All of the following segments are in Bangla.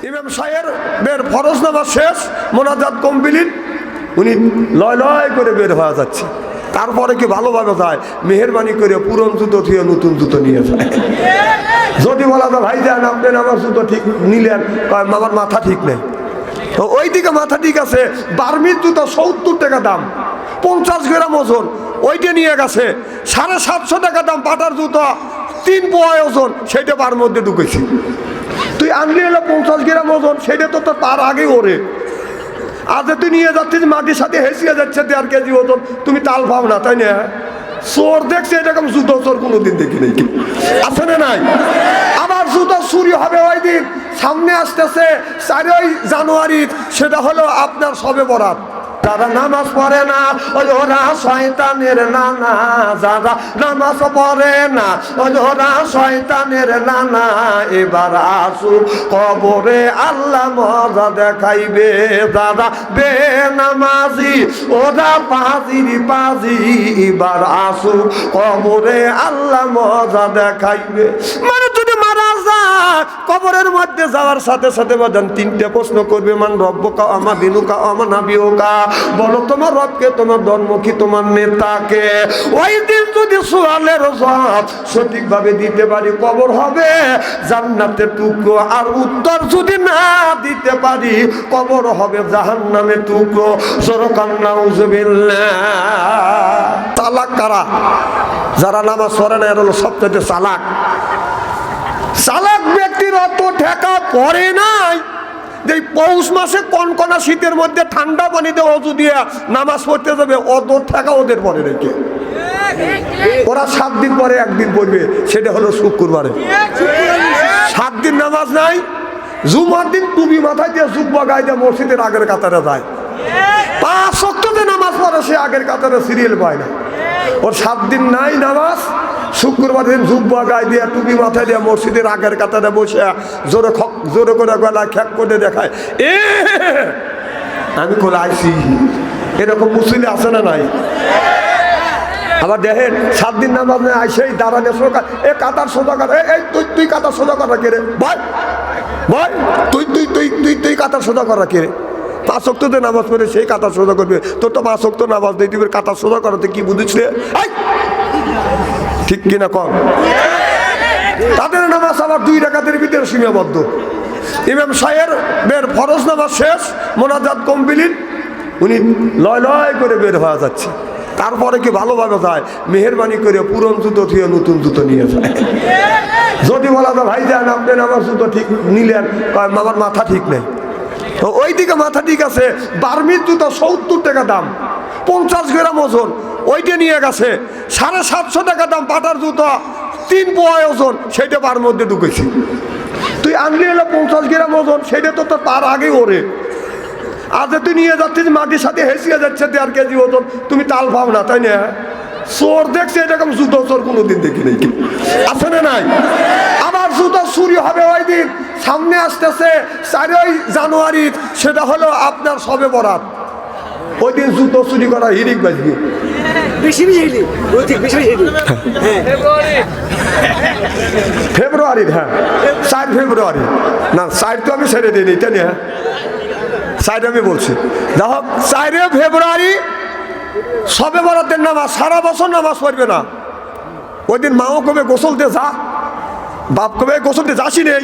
ইমাম সাহেবের ফরজ নামাজ শেষ, মোনাজাত কমপ্লিট, উনি লয় লয় করে বের হওয়া যাচ্ছে। তারপরে কি ভালোভাবে যায়, মেহরবানি করে পুরন জুতো থুয়ে নতুন জুতো নিয়ে যায়। যদি বলা যায় ভাই যান আপনি আমার জুতো ঠিক নিলেন, আমার মাথা ঠিক নেই, তো ওই দিকে মাথা ঠিক আছে, বার্মির জুতো 70 টাকা দাম, 50 গ্রাম ওজন, ওইটা নিয়ে গেছে 750 টাকা দাম। পাটার জুতো 3 পোয়া ওজন, সেইটা পার মধ্যে ঢুকেছি। তুই আনলি হলো 50 গ্রাম ওজন, সেইটা তো তার আগে ওরে। আজ তুই নিয়ে যাচ্ছিস মাটির সাথে হেসিয়ে যাচ্ছে 1.5 কেজি ওজন, তুমি তাল পাও না, তাই না? চোর দেখছে এরকম জুতো চোর কোনোদিন দেখি নাই, আছে না নাই? আবার জুতো চুরি হবে ওই দিন, সামনে আসতেছে 4ই জানুয়ারি, সেটা হলো আপনার শবে বরাত। যারা নামাজ পড়ে না ওরা শয়তানের নানা, যারা নামাজ পড়ে না ওরা শয়তানের নানা। এবার আসুক কবরে আল্লাহ মজা দেখাইবে, যারা বেনামাজি ওরা পাজি। এবার আসুক কবরে আল্লাহ মজা দেখাইবে। মানে যদি মারা যায় কবরের মধ্যে যাওয়ার সাথে সাথে বাদান 3টে প্রশ্ন করবে, মান রব্বুকা আমা দিনুকা আমা নাবিয়ুকা, বলো তোমার রবকে, তোমার ধর্ম কি, তোমার নেতাকে। ওই দিন যদি সোয়ালের জবাব সঠিকভাবে দিতে পারি কবর হবে জান্নাতের টুকরো, আর উত্তর যদি না দিতে পারি কবর হবে জাহান্নামের টুকরো। সরকার নাউজুবিল্লাহ। চালাক কারা? যারা নামাজ পড়ে না, এর হলো সবচেয়ে চালাক। চালাক ব্যক্তির অত ঠেকা পড়ে নাই যে পৌষ মাসে কনকনা শীতের মধ্যে ঠান্ডা পানিতে অজু দিয়ে নামাজ পড়তে যাবে, অত ঠেকা ওদের পরে রেখে। ওরা 7 দিন পরে একদিন পড়বে, সেটা হলো শুক্রবারে। 7 দিন নামাজ নাই, জুমার দিন টুপি মাথায় দিয়ে জুব্বা গায়ে দিয়ে মসজিদের আগের কাতারে যায়। 5 ওয়াক্তে নামাজ পড়ে, সে আগের কাতারে সিরিয়াল পায় না। ওর 7 দিন নাই নামাজ, শুক্রবার দিন জুব্বা গায়ে দিয়ে টুপি মাথায় দিয়ে মসজিদের আগের কাতারে বসে জোরে করে গলায় খ্যাক করে দেখায়, আমি কোলে আইসি। এরকম মুসলিম আছে না নাই? আবার দেখেন 7 দিন নামাজ নেই, আইসেই দাঁড়ানে সরকার এ কাতার সোজা কর, এই তুই কাতার সোজা করা কে রে ভাই, ভাই তুই কাতার সোজা করা কে রে? 5 ওয়াক্তে নামাজ পড়ে সেই কাতার সোজা করবে, তোর তো 5 ওয়াক্ত নামাজ নেই, তুই কাতার সোজা করাতে কি বুঝিস রে? ঠিক কিনা কম? তাদের নামাজ আবার 2 রাকাতের ভিতরে সীমাবদ্ধ। ইমাম সাহেবের ফরজ নামাজ শেষ, মোনাজাত কমপ্লিট, উনি লয় লয় করে বের হওয়া যাচ্ছে। তারপরে কি ভালোভাবে যায়, মেহরবানি করে পুরন জুতো থুয়ে নতুন জুতো নিয়ে যায়। যদি বলা যায় ভাই যান আপনি আমার জুতো ঠিক নিলেন, আমার মাথা ঠিক নেই, তো ওই দিকে মাথা ঠিক আছে, বার্মির জুতো 70 টাকা দাম, 50 গ্রাম ওজন, ওইটা নিয়ে গেছে 750 টাকা দাম। পাটার জুতো 3 পোয়া ওজন, সেইটা পার মধ্যে ঢুকেছি। তুই আনলি হলো 50 গ্রাম ওজন, সেইটা তো তার আগে ওরে। আজ তুই নিয়ে যাচ্ছিস মাটির সাথে হেসিয়ে যাচ্ছে 1.5 কেজি ওজন, তুমি তাল পাও না, তাই না? চোর দেখছে এরকম জুতো চোর কোনোদিন দেখি নাই, আছে না নাই? আবার জুতো চুরি হবে ওই দিন, সামনে আসতেছে 4ই জানুয়ারি, সেটা হলো আপনার শবে বরাত। ওই দিন জুতো চুরি করা হিরিক বাজবে। ফেব্রুয়ারি, হ্যাঁ 4 ফেব্রুয়ারি, না 4 তো আমি ছেড়ে দিই, তাই না? 4 আমি বলছি, দেখো 4 ফেব্রুয়ারি শবে বরাতের নামাজ, সারা বছর নামাজ পড়বে না। ওই দিন মাও কবে গোসলতে যা, বাপ কবে গোসলতে যাসি নেই,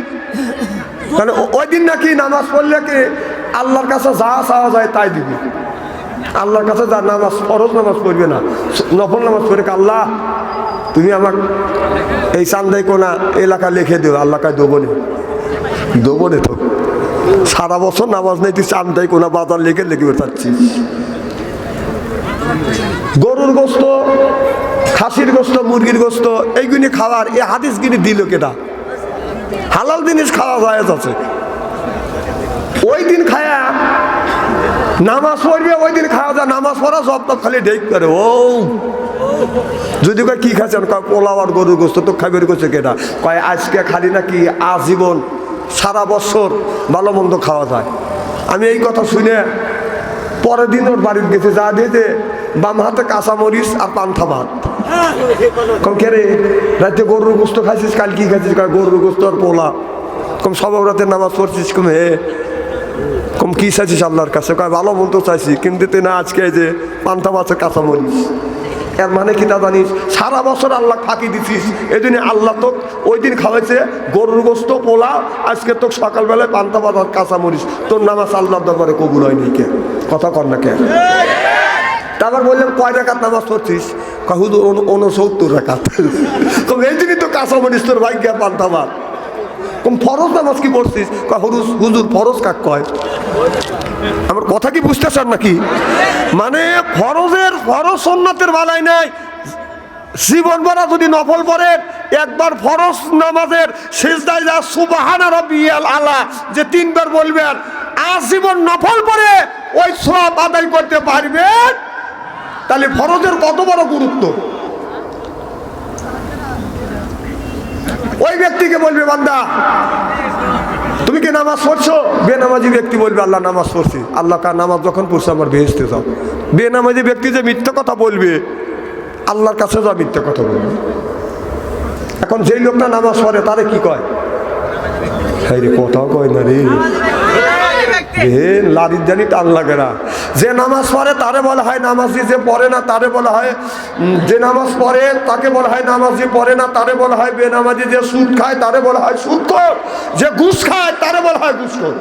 কারণ ওই দিন নাকি নামাজ পড়লে কি আল্লাহর কাছে যা চাওয়া যায় তাই দিবি। আল্লাহর কাছে যা নামাজ, ফরজ নামাজ পড়বে না, নফল নামাজ পড়ে, আল্লাহ তুমি আমার এই চান্দাই কোনা এলাকা লিখে দেবো, আল্লাহ কাছে দেবো নে তো। সারা বছর নামাজ নেই, তুই চান্দাই কোনা বাজার লিখে লিখবে চাচ্ছিস। গরুর গোস্ত, খাসির গোস্ত, মুরগির গোস্ত, এইগুলি খাওয়ার এই হাদিসগুলি দিল কেটা? হালাল জিনিস খাওয়া যায় আছে। ওই দিন খায়া নামাজ পড়বে, ওই দিন খাওয়া যায়, নামাজ পড়া সব তো খালি ঢেক করে। ও যদি কয় কি খাচ্ছেন, কয় পোলাও আর গরুর গোস্ত, তো খাইবের করছে কেটা? কয় আজকে খালি নাকি আজীবন সারা বছর ভালো মন্দ খাওয়া যায়। আমি এই কথা শুনে পরের দিন ওর বাড়ির গেছে, যা দিয়েছে বাম হাতে কাঁচামরিচ আর পান্থা ভাত। কে রে রাতে গরুর গোস্ত খাইছিস, কাল কি খাইছিস? গরুর গোস্ত আর পোলা। কম সব রাতের নামাজ পড়ছিস, কম হে কম কি চাইছিস আল্লাহর কাছে? কয় ভালো বলতে চাইছি, কিন্তু তুই না আজকে এই যে পান্তা মাছের কাঁচা মরিস, এর মানে কি তা জানিস? সারা বছর আল্লাহ ফাঁকি দিছিস, এই জন্য আল্লাহ তো ওই দিন খাওয়াইছে গরুর গোস্ত পোলাও, আজকে তো সকালবেলায় পান্তা ভাত কাঁচা মরিস, তোর নামাজ আল্লাহর দরবারে কবুল হয়নি। কে কথা কর না কে? তারপর বললাম কয় রাকাত নামাজ পড়ছিস? হুজুর 69 রাকাত। কম এই দিনই তো কাঁচা মরিস, তোর ভাগ্য পান্তা ভাত। কম ফরজ নামাজ কি পড়ছিস? হুজুর ফরজ কাক কয়? আমার কথা কি বুঝতেছেন নাকি? মানে ফরজ সুন্নাতের বালাই নাই, জীবন ভরা যদি নফল পড়েন, একবার ফরজ নামাজের সিজদায় যা সুবহান রাব্বিয়াল আলা যে 3 বার বলবেন, আজীবন নফল পড়ে ওই সওয়াব আদায় করতে পারবেন। তাহলে ফরজের কত বড় গুরুত্ব। ওই ব্যক্তিকে বলবে বান্দা তুমি কি নামাজ পড়ছো? বেনামাজি ব্যক্তি বলবে আল্লাহ নামাজ পড়ছি। আল্লাহ কার নামাজ যখন পড়ছে আমার বেহেশতে যাও। বেনামাজি ব্যক্তি যে মিথ্যা কথা বলবে, আল্লাহর কাছে যা মিথ্যা কথা বলবে। এখন যেই লোকটা নামাজ পড়ে তারে কি কয়? হ্যাঁ রে, কথাও কয় না রে, লাদির জানি টান লাগে না। যে নামাজ পড়ে তারে বলা হয় নামাজি, যে পড়ে না তারে বলা হয়, যে নামাজ পড়ে তাকে বলা হয় নামাজি, পড়ে না তারে বলা হয় বেনামাজি, যে সুদ খায় তারে বলা হয় সুদখোর, যে ঘুষ খায় তারে বলা হয় ঘুষখোর।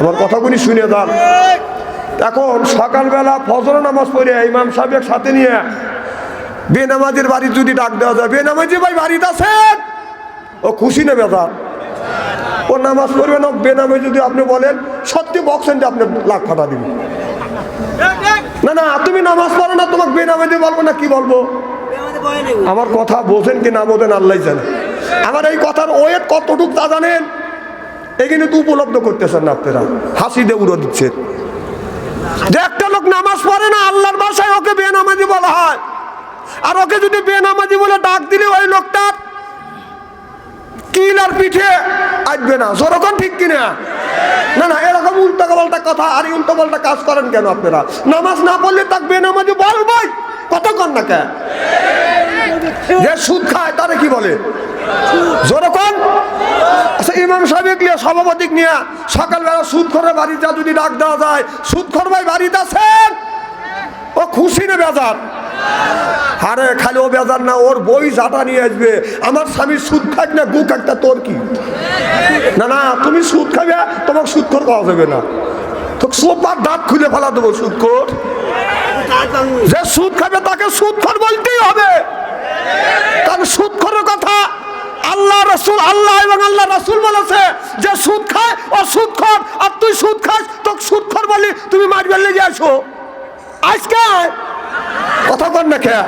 আমার কথাগুলি শুনে যান। এখন সকালবেলা ফজর নামাজ পড়ে ইমাম সাহেবের সাথে নিয়ে বেনামাজির বাড়ি যদি ডাক দেওয়া যায়, বেনামাজি ভাই বাড়িতে আছেন, ও খুশি নেবে তার, ও নামাজ পড়বে না। বেনামাজি যদি আপনি বলেন সত্যি বক্সেন যে আপনি লাখ ফাটা দিবেন। না না, তুমি নামাজ পড়ো না, তোমাকে বেনামাজি বলবো না, কি বলবো? আমার কথা বোঝেন কি না বোঝেন আল্লাহ জানে। আমার এই কথার ওয়েট কতটুকু তা জানেন? এখানে তো উপলব্ধ করতেছেন না আপনারা, হাসি দিয়ে উড়ো দিচ্ছেন। যে একটা লোক নামাজ পড়ে না, আল্লাহর ভাষায় ওকে বেনামাজি বলা হয়। আর ওকে যদি বেনামাজি বলে ডাক দিলে ওই লোকটার কিলার পিঠে আসবে না। যেরকম ঠিক কিনা? না না, এরকম উল্টা পাল্টা কথা আর উল্টা পাল্টা কাজ করেন কেন আপনারা? নামাজ না পড়লে তাকে বেনামাজি বলবই, কত কর না কে? যে সুদ খায় তারে কি বলে? যেরকম আচ্ছা, ইমাম সাহেব নিয়ে সভাপতি নিয়ে সকালবেলা সুদখোরের বাড়িতে যদি ডাক দেওয়া যায়, সুদখোর ভাই বাড়িতে আছেন, ও খুশি না বেজার? আরে খালি ও বেজার না, ওর বই জাটা নিয়ে আসবে, আমার স্বামী সুদ খাক না গু খাকটা তোর কি? না না, তুমি সুদ খাবে, তোমাকে সুদখোর পাওয়া যাবে না, তো সোপার দাঁত খুলে ফেলা দেবো। সুদখোর, যে সুদ খাবে তাকে সুদখোর বলতেই হবে, কারণ সুদখোরের কথা আল্লাহ রসুল, আল্লাহ এবং আল্লাহ রসুল বলেছে যে সুদ খায় ও সুদখোর। আর তুই সুদ খাস, তোকে সুদখোর বলি, তুমি মারবে লেগে আসো। আজকে কথা কর না খেয়া,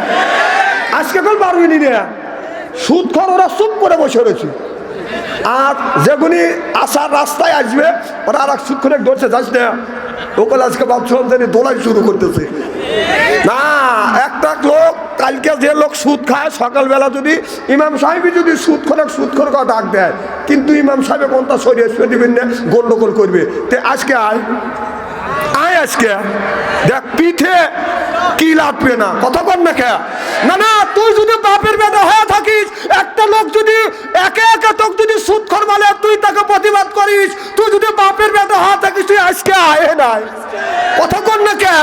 আজকে কোন পারবি নি রে? সুদখোর ওরা চুপ করে বসে রয়েছে। আর যেগুলি আসার রাস্তায় আসবে ওরা আর এক সুদখোরে ধরছে, যাস না ওকে আজকে ভাবছিলাম যে দোলাই শুরু করতেছে না। একটা লোক কালকে যে লোক সুদ খায়, সকালবেলা যদি ইমাম সাহেব যদি সুদখোর কথা ডাক দেয়, কিন্তু ইমাম সাহেব কোনটা সরিয়ে দিবেন না, গন্ডগোল করবে। তে আজকে আয় আজকে দেখ পিঠে কি লাগবে না, কথা কর না খেয়া। না না, তুই যদি বাপের বেটা হয়ে থাকিস, একটা লোক যদি একে একে তোকে যদি সুদখোর বলে তুই তাকে প্রতিবাদ করিস, তুই যদি বাপের বেটা হয়ে থাকিস, তুই আজকে আয় নাই, কথা কর না কে?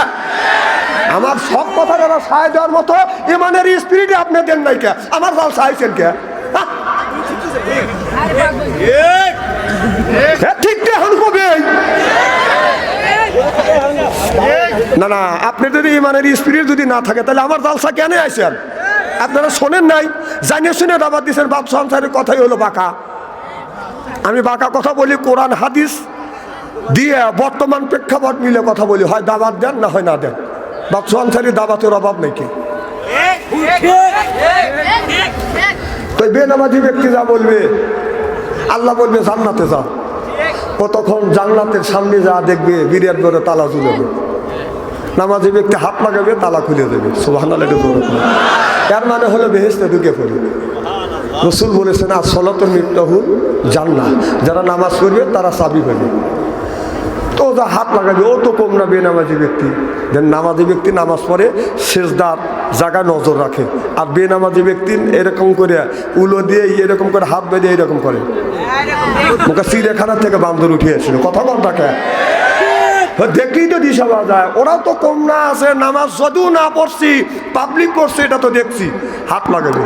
আমার সব কথা যারা সাহায্য দেওয়ার মতো ইমানের স্পিরিটে আপনি দেন নাই কে? আমার জাল সাহায্যেন কে? ঠিক এখন কবে? না না, আপনি যদি ইমানের স্পিরিট যদি না থাকে তাহলে আমার জালসা কেন আসেন? আপনারা শোনেন নাই, জানিয়ে শুনে দাবাত দিচ্ছেন, বাপ সংসারের কথাই হলো বাঁকা। আমি বাঁকা কথা বলি, কোরআন হাদিস দিয়ে বর্তমান প্রেক্ষাপট মিলে কথা বলি, হয় দাবাত দেন না হয় না দেন। বাপ সংসারের দাবাতের অভাব নেই কি? তো বেনামাজি ব্যক্তি যা বলবে, আল্লাহ বলবে জান্নাতে যাও, ও তখন জান্নাতের সামনে যা দেখবে বিরাট বড় তালা ঝুলে দেবে। নামাজি ব্যক্তি হাত লাগাবে, তালা খুলে দেবে। সুবহানাল্লাহ। এর মানে হলো বেহেশতে ঢুকে পড়বে। রাসূল বলেছেন আসসালাতু মিফতাহুল জান্নাহ, যারা নামাজ পড়বে তারা চাবি পাবে। তো যা হাত লাগাবে ও তো কম না বেনামাজি ব্যক্তি। দেন নামাজি ব্যক্তি নামাজ পড়ে সেজদার জায়গায় নজর রাখে, আর বেনামাজি ব্যক্তি এরকম করে উলো দিয়ে এরকম করে হাত বেঁধে এরকম করে। ওকে চিড়িয়াখানা থেকে বান্দর উঠে এসেছিল, কথা বল তাকে দেখলেই তো দিশা পাওয়া যায়। ওরা তো কম না আছে, নামাজ যদিও না পড়ছি পাবলিক পড়ছে এটা তো দেখছি। হাত লাগাবে,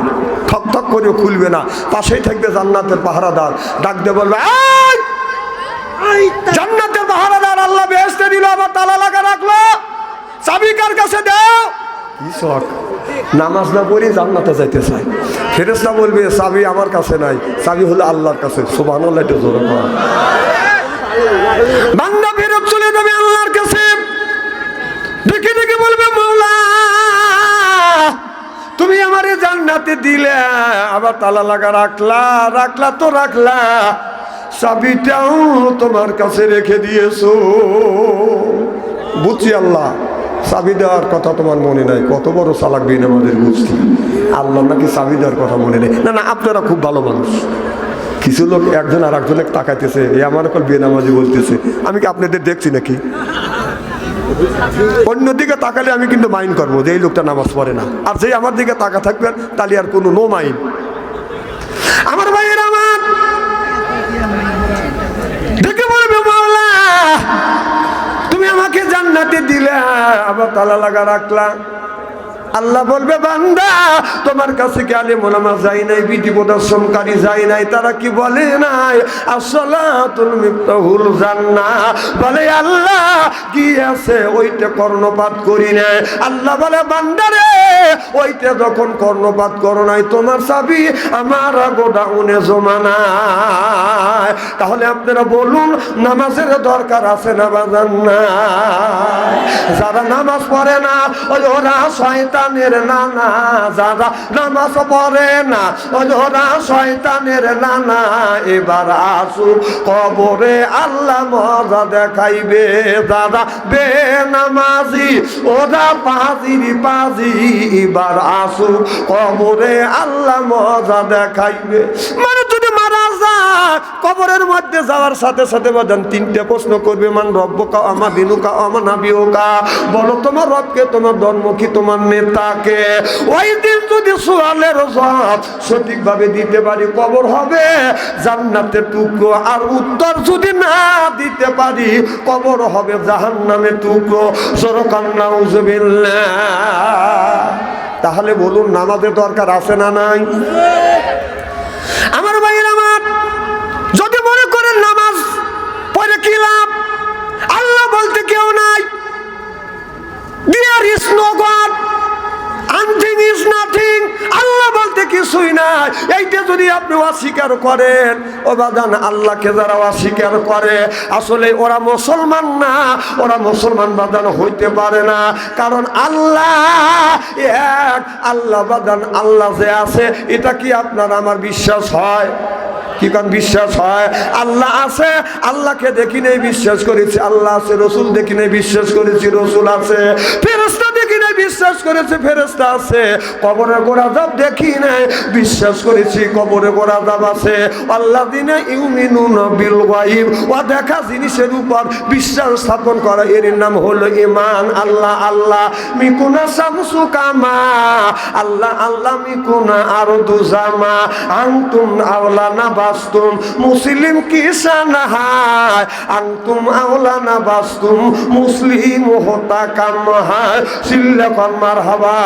ঠক ঠক করে খুলবে না, পাশেই থাকবে জান্নাতের পাহারাদার, ডাক দিয়ে বলবে জান্নাতের পাহারাদার আল্লাহ বেহেশতে দিল, আবার তালা লাগা রাখলো, চাবি কার কাছে দাও। কি শখ, নামাজ না পড়ি জান্নাতে যাইতে চাই। ফেরেশতা বলবে চাবি আমার কাছে নাই, চাবি হলো আল্লাহর কাছে। সুবহানাল্লাহ, একটু জোরে বল। বান্দা ফেরত চলে যাবে আল্লাহর কাছে, দেখে দেখে বলবে মাওলা তুমি আমারে জান্নাতে দিলে, আবার তালা লাগা রাখলা, রাখলা তো রাখলা, চাবিটাও তোমার কাছে রেখে দিয়েছো। বুঝছি আল্লাহ, চাবি দেওয়ার কথা তোমার মনে নাই। কত বড় চালাক বিন আমাদের বুঝছি, আল্লাহ নাকি চাবি দেওয়ার কথা মনে নেই। না না, আপনারা খুব ভালো মানুষ। কিছু লোক একজন আর একজনে তাকাইতেছে, এ আমার কল বেনামাজি বলতেছে। আমি কি আপনাদের দেখছি নাকি? অন্যদিকে তাকালে আমি কিন্তু মাইন্ড করবো যে এই লোকটা নামাজ পড়ে না, আর যে আমার দিকে তাকা থাকবেন তাহলে আর কোনো নো মাইন্ড। আমার ভাইয়ের আমার দেখে বলবে মাওলা তুমি আমাকে জান্নাতে দিলে, আবার তালা লাগা রাখলা। আল্লাহ বলবে বান্দা তোমার কাছে কি আলেম ওলামা যাই নাই, বিধি প্রদর্শনকারী যাই নাই, তারা কি বলে নাই আসসালাতুল মিফতাহুল জান্নাহ? বলে আল্লাহ কি আছে ওইটা কর্ণপাত করি নাই। আল্লাহ বলে বান্দারে ওইটা যখন কর্ণপাত করো নাই, তোমার চাবি আমার গোডাউনে জমা নাই। তাহলে আপনারা বলুন নামাজের দরকার আছে না বাজান না? যারা নামাজ পড়ে না ওরা শয়তানের নানা, যারা নামাজ পড়ে না ওরা শয়তানের নানা। এবার আসুক কবরে আল্লাহ মজা দেখাইবে, যারা বেনামাজি ওরা পাজির পাজি। এবার আসুক কবরে আল্লাহ মজা দেখাইবে। মানে যদি মারা যায় কবরের মধ্যে যাওয়ার সাথে সাথে বাজান তিনটে প্রশ্ন করবে, মান রব্বুকা আমা দিনুকা আমা নাবিয়ুকা, বলো তোমার রবকে, তোমার ধর্ম কি, তোমার নেতাকে। ওই দিন যদি সোয়ালের জবাব সঠিকভাবে দিতে পারি কবর হবে জান্নাতের টুকরো, আর উত্তর যদি না দিতে পারি কবর হবে জাহান্নামের টুকরো। সরকার নাউজুবিল্লাহ। তাহলে বলুন নামাজের দরকার আছে না নাই? আমার ভাইয়ের আমার যদি মনে করেন নামাজ পড়ে কি লাভ, আল্লাহ বলতে কেউ নাই, there is no God, nothing is nothing, আল্লাহ বলতে কিছুই নাই। এইটা যদি আপনি অস্বীকার করেন ও বাজান, আল্লাহকে যারা অস্বীকার করে আসলে ওরা মুসলমান না, ওরা মুসলমান বাজান হইতে পারে না। কারণ আল্লাহ এক, আল্লাহ বাজান আল্লাহ যে আছে এটা কি আপনার আমার বিশ্বাস হয়? কি কারণ বিশ্বাস হয়? আল্লাহ আছে, আল্লাহকে দেখি নেই বিশ্বাস করেছি আল্লাহ আছে, রসুল দেখি নেই বিশ্বাস করেছি রসুল আছে, ফেরেশতা দেখি নাই বিশ্বাস করেছি ফেরেশতা আছে, কবরে গোরাজাব দেখি নাই বিশ্বাস করেছি কবরে গোরাজাব আছে। আল্লাযিনা ইউমিনুনা বিল গায়ব, ও দেখা জিনিসের উপর বিশ্বাস স্থাপন করা, এর নাম হলো ঈমান। আল্লাহ আল্লাহ মিকুনা শামসু কামা, আল্লাহ আল্লাহ মিকুনা আরদু জামা, আনতুম আওলানা বাস্তুম মুসলিম কিসানাহায়, আনতুম আওলানা বাস্তুম মুসলিম হতা কামহায়, সিল্লাকান মারহাবা।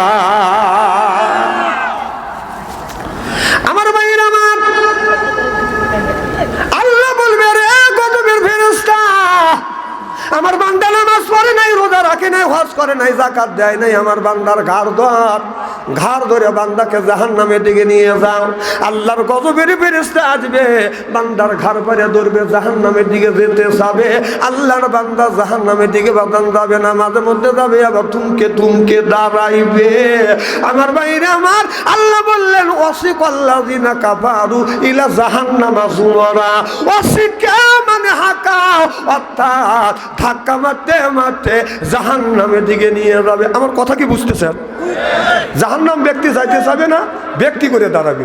আমার ভাইরা আমার আল্লাহ বলবে রে গজবের ফেরেশতা, আমার বান্দা নামাজ পড়ে নাই, রোজা রাখে নাই, হজ করে নাই, যাকাত দেয় নাই, আমার বান্দার ঘাড় ধরে বান্দাকে জাহান্নামের দিকে নিয়ে যাও। আল্লাহর গজবের ফেরেশতা আসবে, বান্দার ঘাড় ধরে ধরবে, জাহান্নামের দিকে যেতে যাবে। আল্লাহর বান্দা জাহান্নামের দিকে বাদান যাবে না, মাঝে মধ্যে যাবে, আবার থুমকে দাঁড়াইবে। আমার বাইরে আমার আল্লাহ বললেন ওয়াসিকাল্লাযিনা কাফারু ইলা জাহান্নামা যুমারা, ওয়াসিকা মানে হাকা, অর্থাৎ ধাক্কা মারতে মারতে জাহান্নামের দিকে নিয়ে যাবে। আমার কথা কি বুঝতেছেন? জাহান্নাম ব্যক্তি যাইতে যাবে না, ব্যক্তি করে দাঁড়াবে।